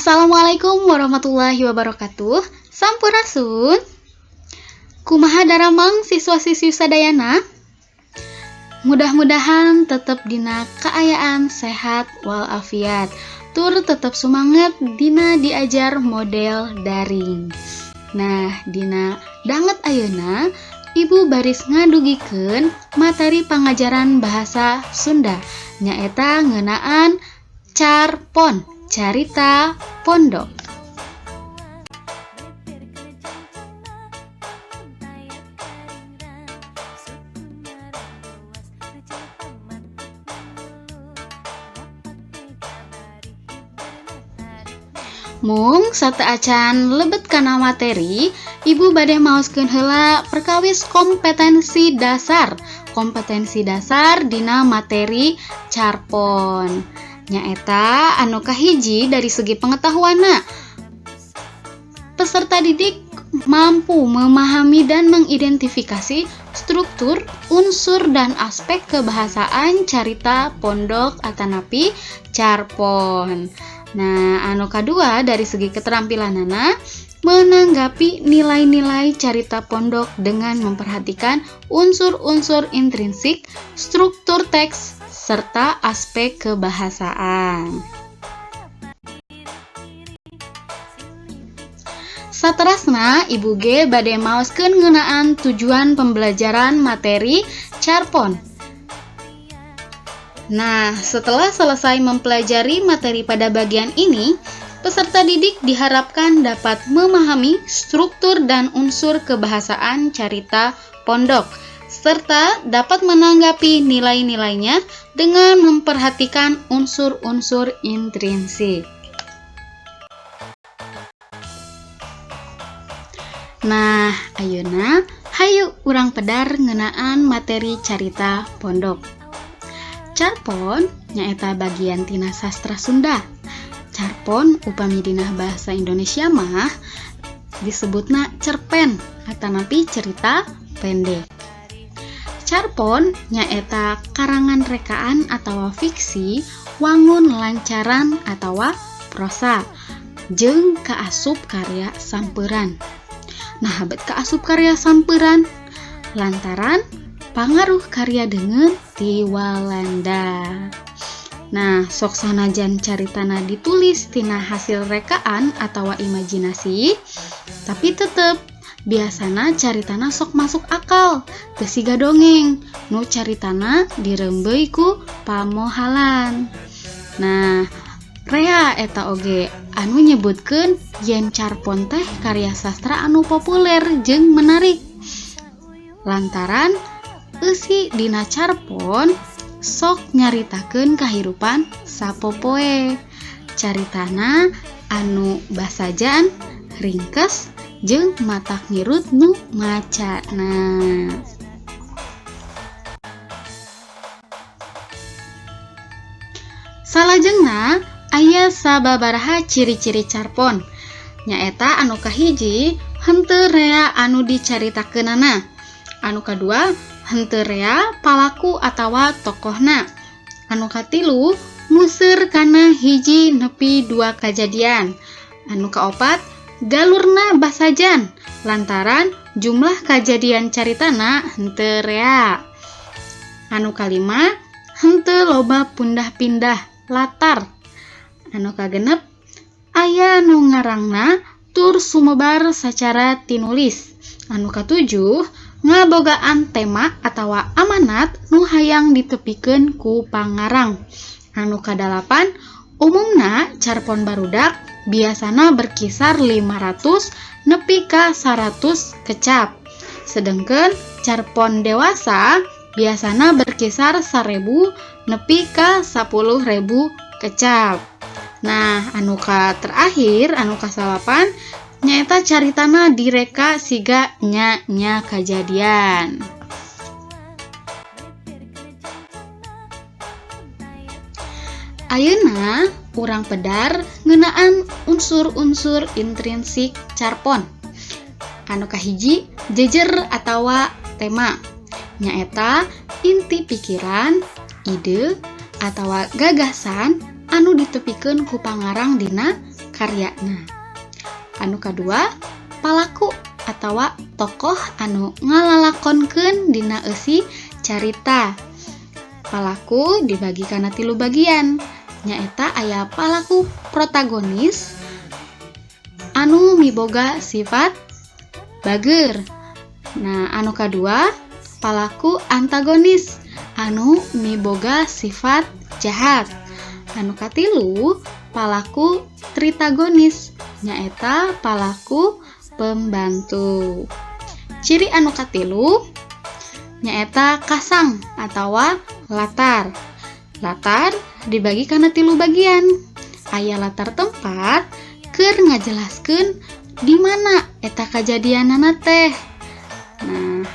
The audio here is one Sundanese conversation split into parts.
Assalamualaikum warahmatullahi wabarakatuh. Sampurasun. Kumaha daramang siswa-siswi sadayana? Mudah-mudahan tetap dina kaayaan sehat walafiat. Tur tetap semangat dina diajar model daring. Nah, dina danget ayeuna Ibu baris ngadugikeun materi pangajaran bahasa Sunda nyaeta ngeunaan carpon, carita pondok. Mung sateuacan lebet kana materi, Ibu bade maoskeun heula perkawis kompetensi dasar. Kompetensi dasar dina materi carpon. Nyaeta anu kahiji dari segi pengetahuanna. Peserta didik mampu memahami dan mengidentifikasi struktur, unsur, dan aspek kebahasaan carita pondok atanapi carpon. Nah, anu kadua dari segi keterampilanana menanggapi nilai-nilai carita pondok dengan memperhatikan unsur-unsur intrinsik, struktur teks, serta aspek kebahasaan. Saterasna, Ibu G bade maoskeun ngeunaan tujuan pembelajaran materi carpon. Nah, setelah selesai mempelajari materi pada bagian ini, peserta didik diharapkan dapat memahami struktur dan unsur kebahasaan carita pondok, serta dapat menanggapi nilai-nilainya dengan memperhatikan unsur-unsur intrinsik. Nah, ayeuna hayu urang pedar ngeunaan materi carita pondok. Carpon nyaeta bagian tina sastra Sunda. Carpon upami dina bahasa Indonesia mah disebutna cerpen atanapi cerita pendek. Carpon nyaeta karangan rekaan atawa fiksi wangun lancaran atawa prosa jeung kaasup karya sampeuran. Nah, bet kaasup karya sampeuran lantaran pangaruh karya deungeun ti Walanda. Nah, sok sanajan caritana ditulis tina hasil rekaan atawa imajinasi, tapi tetep biasana caritana sok masuk akal, teu siga dongeng, nu caritana dirembeuy ku pamohalan. Nah, rea eta oge anu nyebutkeun yen carpon teh karya sastra anu populer jeung menarik. Lantaran eusi dina carpon sok nyaritakeun kahirupan sapopoe. Caritana anu basajan, ringkes, jeung matak ngirut nu macana. Salajengna aya sababaraha ciri-ciri carpon. Nyaeta anu kahiji henteu rea anu dicaritakeunana. Anu kadua henteu rea palaku atawa tokohna. Anu katilu museur kana hiji nepi dua kajadian. Anu kaopat galurna basajan lantaran jumlah kajadian caritana henteu rea. Anu kalima henteu loba pundah-pindah latar. Anu kagenep aya nu ngarangna tur sumebar sacara tinulis. Anu katujuh ngabogaan tema atawa amanat nu hayang ditepikeun ku pangarang. Anu kadalapan umumna carpon barudak biasana berkisar 500 nepi ka 100 kecap. Sedengkeun carpon dewasa biasana berkisar 1000 nepi ka 10.000 kecap. Nah, anu ka terakhir, anu kasalapan nyaeta caritana direka siga nya kajadian. Ayeuna urang pedar ngeunaan unsur-unsur intrinsik carpon. Anu kahiji jejer atawa tema. Nyaeta inti pikiran, ide, atawa gagasan anu ditepikeun ku pangarang dina karyana. Anu kadua, palaku atawa tokoh anu ngalalakonkeun dina eusi carita. Palaku dibagi kana 3 bagian, nyaeta aya palaku protagonis anu miboga sifat bager. Nah, anu kadua, palaku antagonis anu miboga sifat jahat. Anu katilu, palaku tritagonis nyaeta palaku pembantu. Ciri anu katilu nyaeta kasang atawa latar. Latar dibagi kana 3 bagian. Aya latar tempat keur ngajelaskeun di mana eta kajadianana teh. Nah,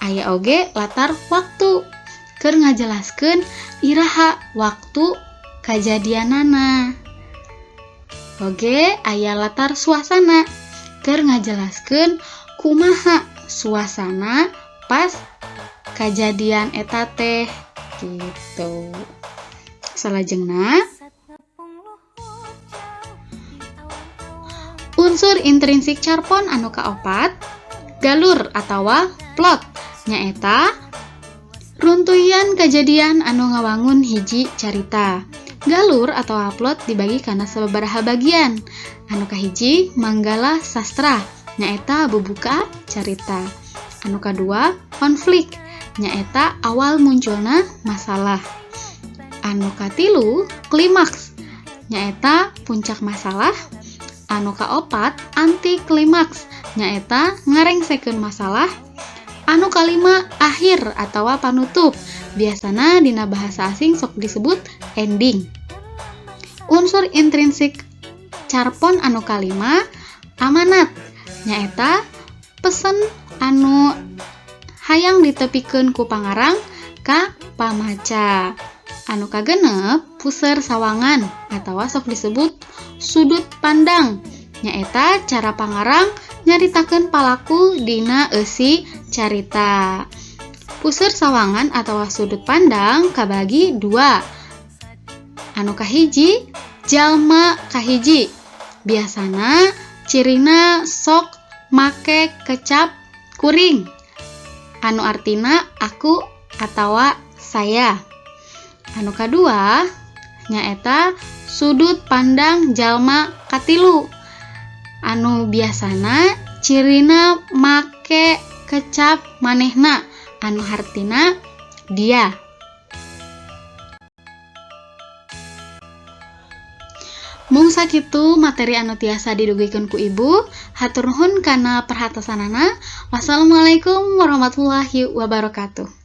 aya oge latar waktu keur ngajelaskeun iraha waktu kajadianana. Oge aya latar suasana keur ngajelaskeun kumaha suasana pas kajadian eta teh gitu. Salajengna unsur intrinsik carpon anu kaopat, galur atawa plot nyaeta runtuyan kajadian anu ngawangun hiji carita. Galur atawa plot dibagi kana sababaraha bagian. Anu kahiji manggala sastra nyaeta bubuka carita. Anu kadua konflik nyaeta awal munculna masalah. Anu katilu klimaks nyaeta puncak masalah. Anu kaopat anti klimaks nyaeta ngarengsekeun masalah. Anu kalima akhir atawa panutup, biasana dina bahasa asing sok disebut ending. Unsur intrinsik carpon anu kalima amanat nyaeta pesen anu hayang ditepikeun ku pangarang ka pamaca. Anu kagenep puseur sawangan atawa sok disebut sudut pandang nyaeta cara pangarang nyaritakeun palaku dina eusi carita. Puseur sawangan atawa sudut pandang kabagi 2. Anu kahiji jalma kahiji, biasana cirina sok make kecap kuring anu artina aku atawa saya. Anu kadua nyaeta sudut pandang jalma katilu, anu biasana cirina make kecap manehna anu hartina dia. Mung sakitu materi anu tiasa didugikeun ku ibu. Hatur nuhun kana perhatosanana. Wassalamualaikum warahmatullahi wabarakatuh.